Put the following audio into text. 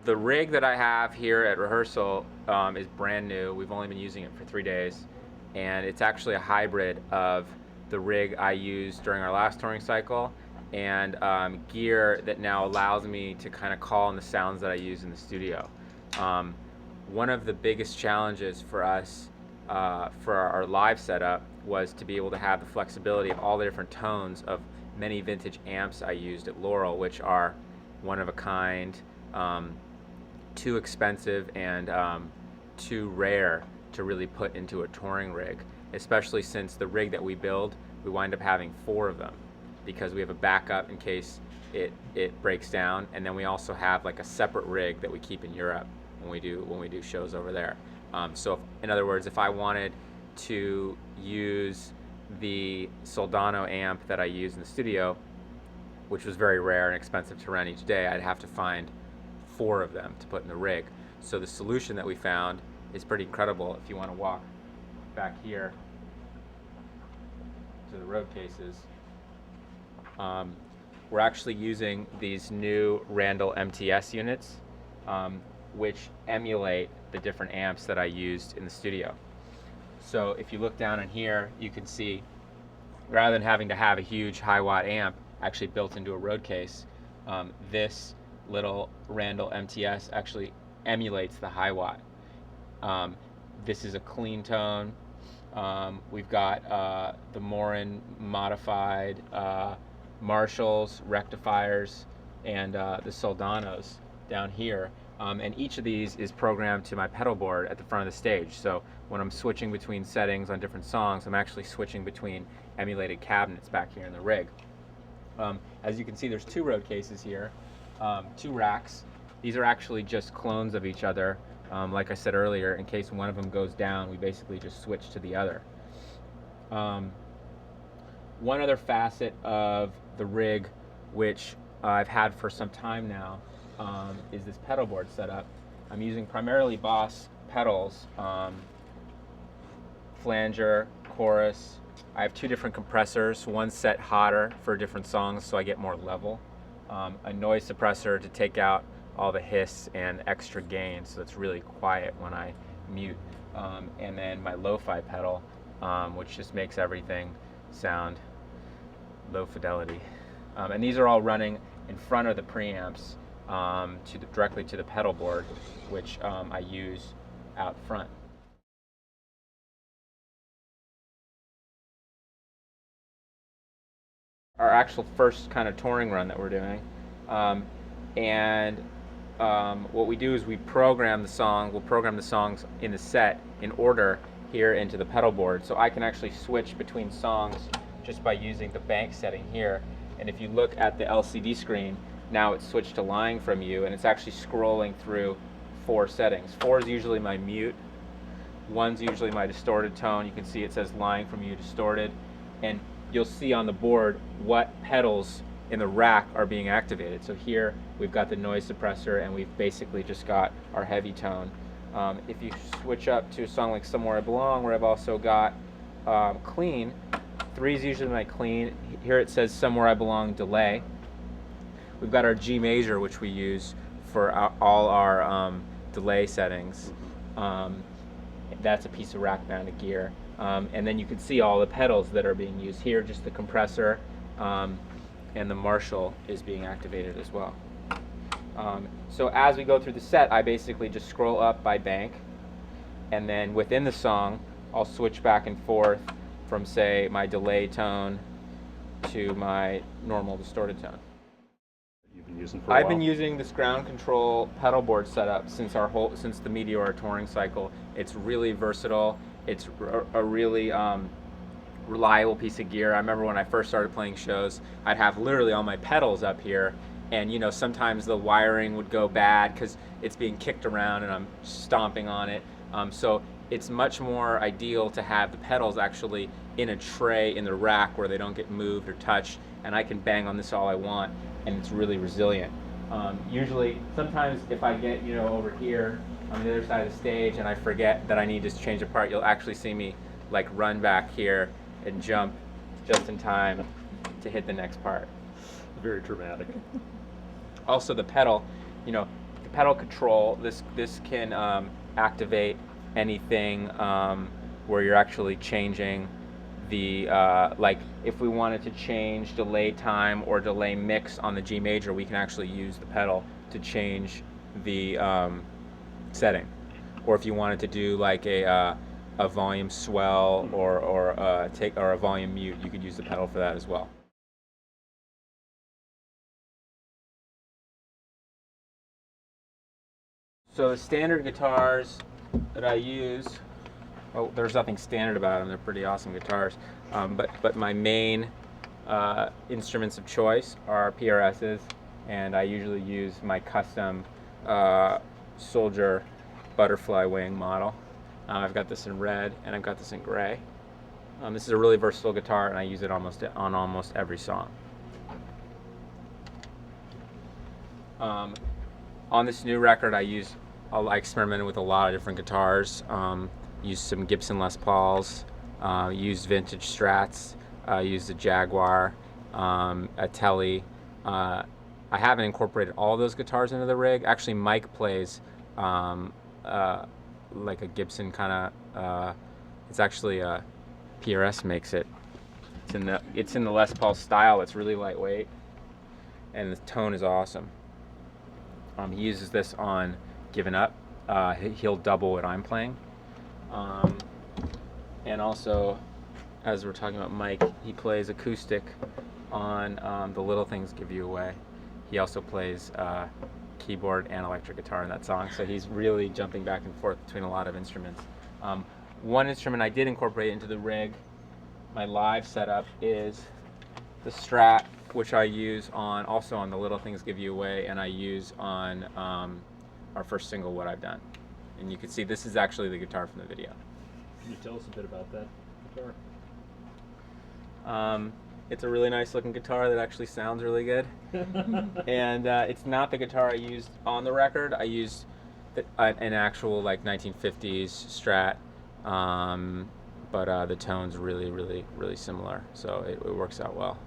The rig that I have here at rehearsal is brand new. We've only been using it for 3 days, and it's actually a hybrid of the rig I used during our last touring cycle and gear that now allows me to kind of call in the sounds that I use in the studio. Um, One of the biggest challenges for us for our live setup was to be able to have the flexibility of all the different tones of many vintage amps I used at Laurel, which are one of a kind, too expensive, and too rare to really put into a touring rig, especially since the rig that we build, we wind up having 4 of them because we have a backup in case it breaks down, and then we also have like a separate rig that we keep in Europe when we do shows over there. So in other words, if I wanted to use the Soldano amp that I use in the studio, which was very rare and expensive to rent each day, I'd have to find 4 of them to put in the rig. So the solution that we found is pretty incredible. If you want to walk back here to the road cases, we're actually using these new Randall MTS units, which emulate the different amps that I used in the studio. So if you look down in here, you can see, rather than having to have a huge high watt amp actually built into a road case, this little Randall MTS actually emulates the high watt. This is a clean tone. We've got the Morin modified Marshalls, rectifiers, and the Soldanos down here. And each of these is programmed to my pedal board at the front of the stage. So when I'm switching between settings on different songs, I'm actually switching between emulated cabinets back here in the rig. As you can see, there's 2 road cases here, 2 racks. These are actually just clones of each other. Like I said earlier, in case one of them goes down, we basically just switch to the other. One other facet of the rig, which I've had for some time now, is this pedal board setup. I'm using primarily Boss pedals, flanger, chorus. I have 2 different compressors, one set hotter for different songs so I get more level, a noise suppressor to take out all the hiss and extra gain so it's really quiet when I mute, and then my lo-fi pedal, which just makes everything sound low fidelity. And these are all running in front of the preamps, directly to the pedal board, which I use out front. Our actual first kind of touring run that we're doing, and what we do is we program the song. We'll program the songs in the set in order here into the pedal board, so I can actually switch between songs just by using the bank setting here. And if you look at the LCD screen, now it's switched to Lying From You, and it's actually scrolling through 4 settings. 4 is usually my mute, 1's usually my distorted tone. You can see it says Lying From You distorted, and you'll see on the board what pedals in the rack are being activated. So here we've got the noise suppressor, and we've basically just got our heavy tone. If you switch up to a song like Somewhere I Belong, where I've also got clean, 3 is usually my clean. Here it says Somewhere I Belong delay. We've got our G major, which we use for all our delay settings. That's a piece of rack mounted gear. And then you can see all the pedals that are being used here, just the compressor, and the Marshall is being activated as well. So as we go through the set, I basically just scroll up by bank, and then within the song, I'll switch back and forth from, say, my delay tone to my normal distorted tone. You've been using for a while? I've been using this ground control pedal board setup since the Meteor touring cycle. It's really versatile. It's a really reliable piece of gear. I remember when I first started playing shows, I'd have literally all my pedals up here, and sometimes the wiring would go bad because it's being kicked around and I'm stomping on it. So it's much more ideal to have the pedals actually in a tray in the rack where they don't get moved or touched, and I can bang on this all I want, and it's really resilient. Usually, sometimes if I get over here on the other side of the stage and I forget that I need to change a part, you'll actually see me like run back here and jump just in time to hit the next part. Very dramatic. Also the pedal, the pedal control. This can activate anything where you're actually changing the like if we wanted to change delay time or delay mix on the G major, we can actually use the pedal to change the setting. Or if you wanted to do like a volume swell or a volume mute, you could use the pedal for that as well. So the standard guitars that I use, well, there's nothing standard about them. They're pretty awesome guitars. But my main instruments of choice are PRSs, and I usually use my custom Soldier butterfly wing model. I've got this in red and I've got this in gray. This is a really versatile guitar, and I use it on almost every song. On this new record, I experimented with a lot of different guitars. Used some Gibson Les Pauls, used vintage Strats, used a Jaguar, a Tele. I haven't incorporated all those guitars into the rig. Actually, Mike plays like a Gibson kind of. It's actually a PRS makes it. It's in the Les Paul style. It's really lightweight, and the tone is awesome. He uses this on Given Up. He'll double what I'm playing. And also, as we're talking about Mike, he plays acoustic on The Little Things Give You Away. He also plays keyboard and electric guitar in that song, so he's really jumping back and forth between a lot of instruments. One instrument I did incorporate into the rig, my live setup, is the Strat, which I use also on The Little Things Give You Away, and I use on our first single, What I've Done. And you can see this is actually the guitar from the video. Can you tell us a bit about that guitar? It's a really nice looking guitar that actually sounds really good. And it's not the guitar I used on the record. I used an actual like 1950s Strat, but the tone's really, really, really similar, so it works out well.